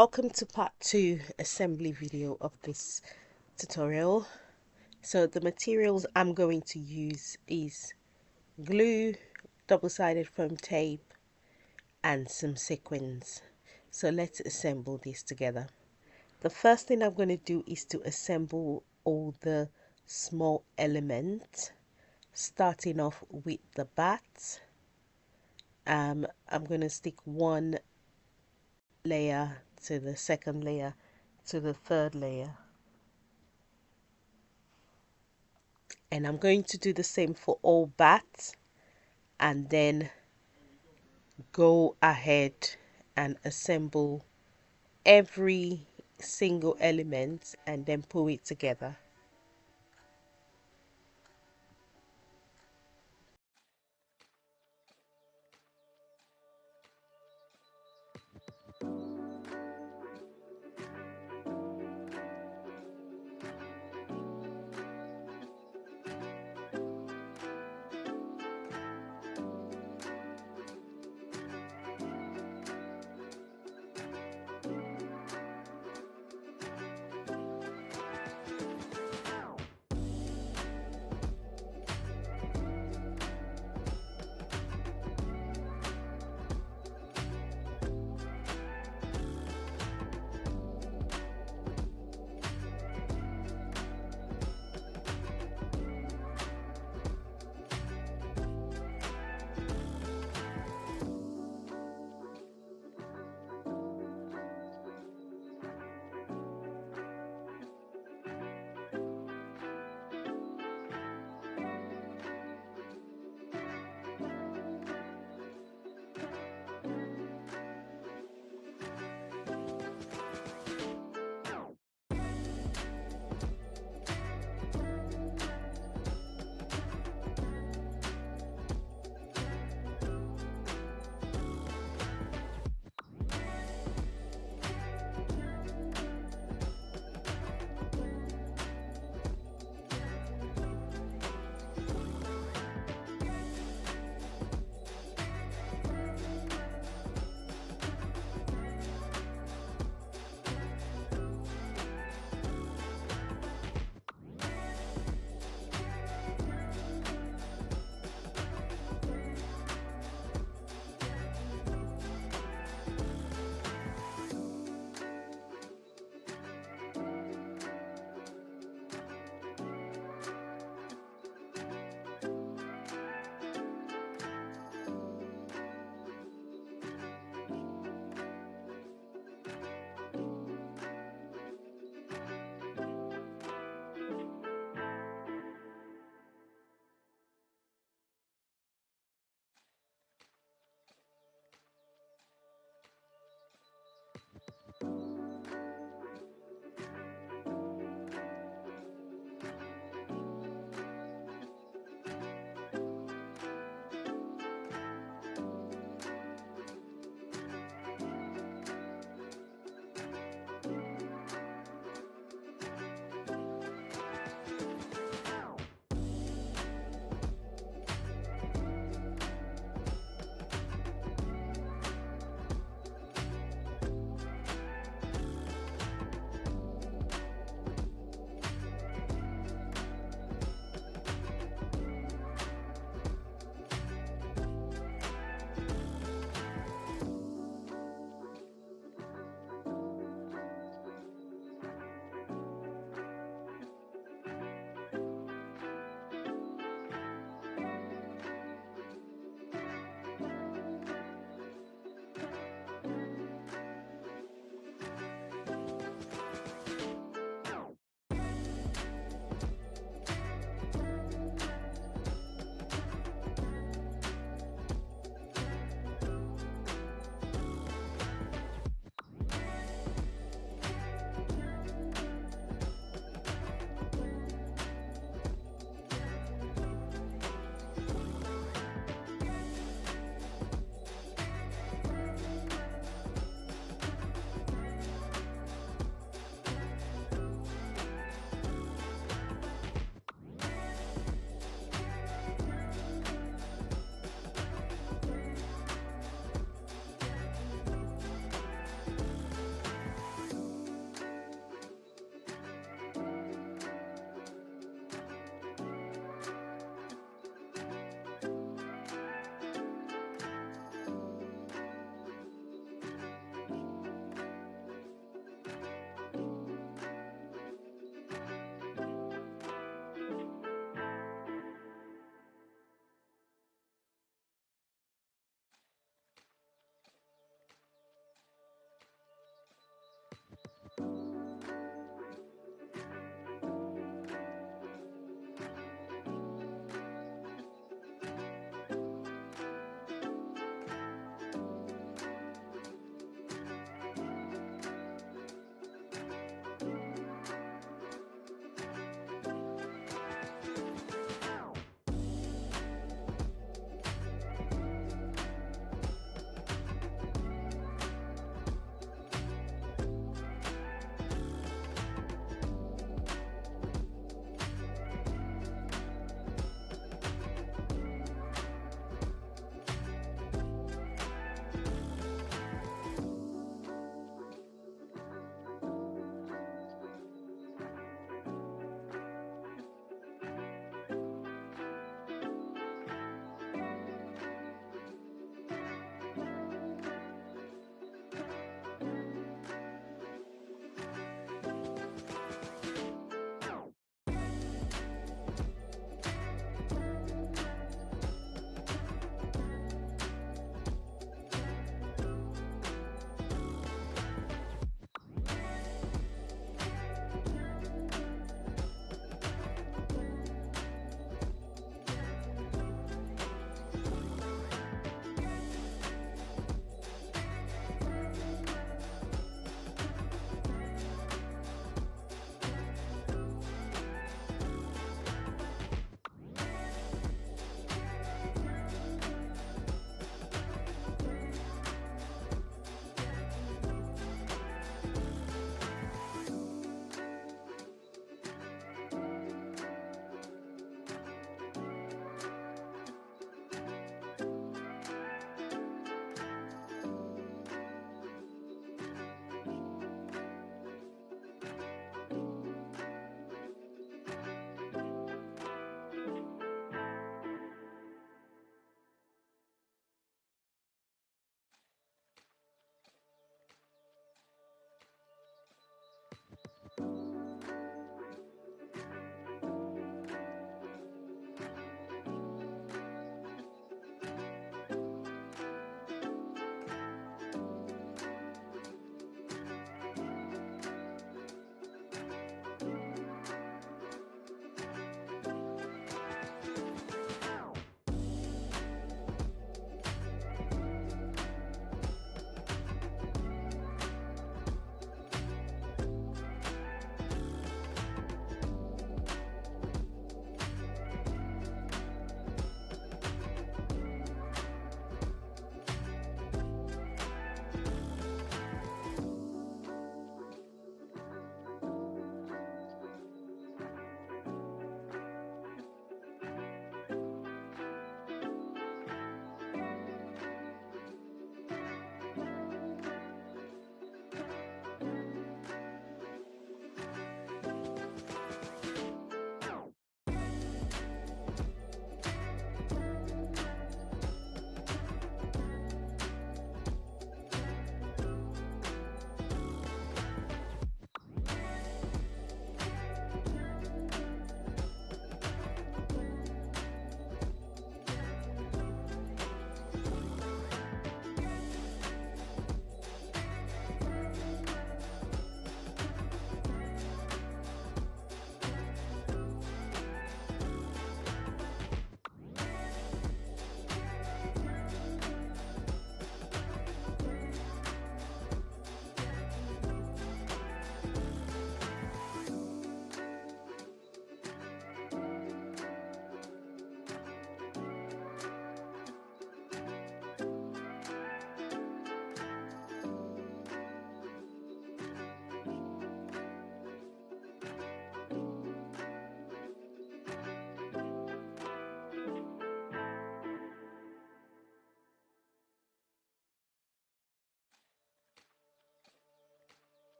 Welcome to part 2 assembly video of this tutorial. So the materials I'm going to use is glue, double-sided foam tape and some sequins. So let's assemble this together. The first thing I'm going to do is to assemble all the small elements, starting off with the bat. I'm going to stick one layer to the second layer to the third layer, and I'm going to do the same for all bats, and then go ahead and assemble every single element and then pull it together.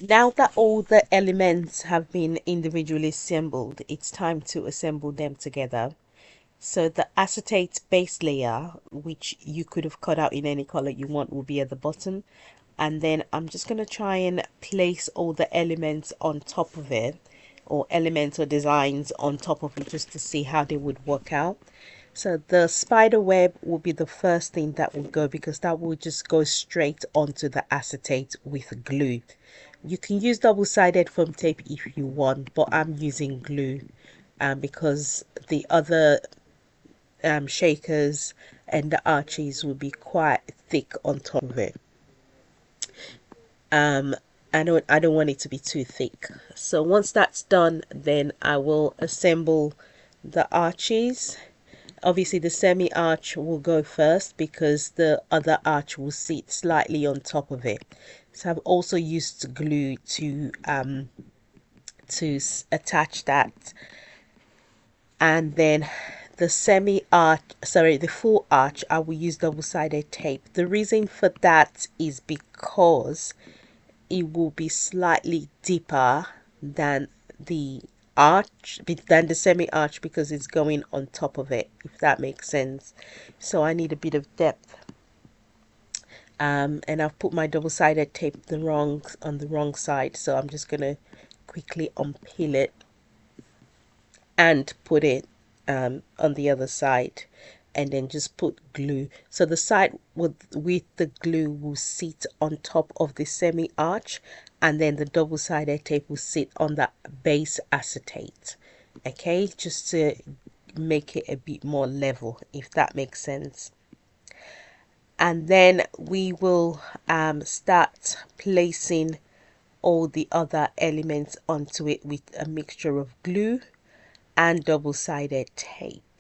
Now that all the elements have been individually assembled, it's time to assemble them together. So the acetate base layer, which you could have cut out in any color you want, will be at the bottom. And then I'm just going to try and place all the elements on top of it, or elements or designs on top of it, just to see how they would work out. So the spider web will be the first thing that will go, because that will just go straight onto the acetate with glue. You can use double-sided foam tape if you want, but I'm using glue because the other shakers and the arches will be quite thick on top of it. I don't want it to be too thick. So once that's done, then I will assemble the arches. Obviously the semi arch will go first because the other arch will sit slightly on top of it. So I've also used glue to attach that. And then the the full arch, I will use double-sided tape. The reason for that is because it will be slightly deeper than the semi arch, because it's going on top of it, if that makes sense. So I need a bit of depth. And I've put my double-sided tape on the wrong side, so I'm just gonna quickly unpeel it and put it on the other side, and then just put glue. So the side with the glue will sit on top of the semi arch, and then the double-sided tape will sit on the base acetate. Okay, just to make it a bit more level, if that makes sense. And then we will start placing all the other elements onto it with a mixture of glue and double-sided tape.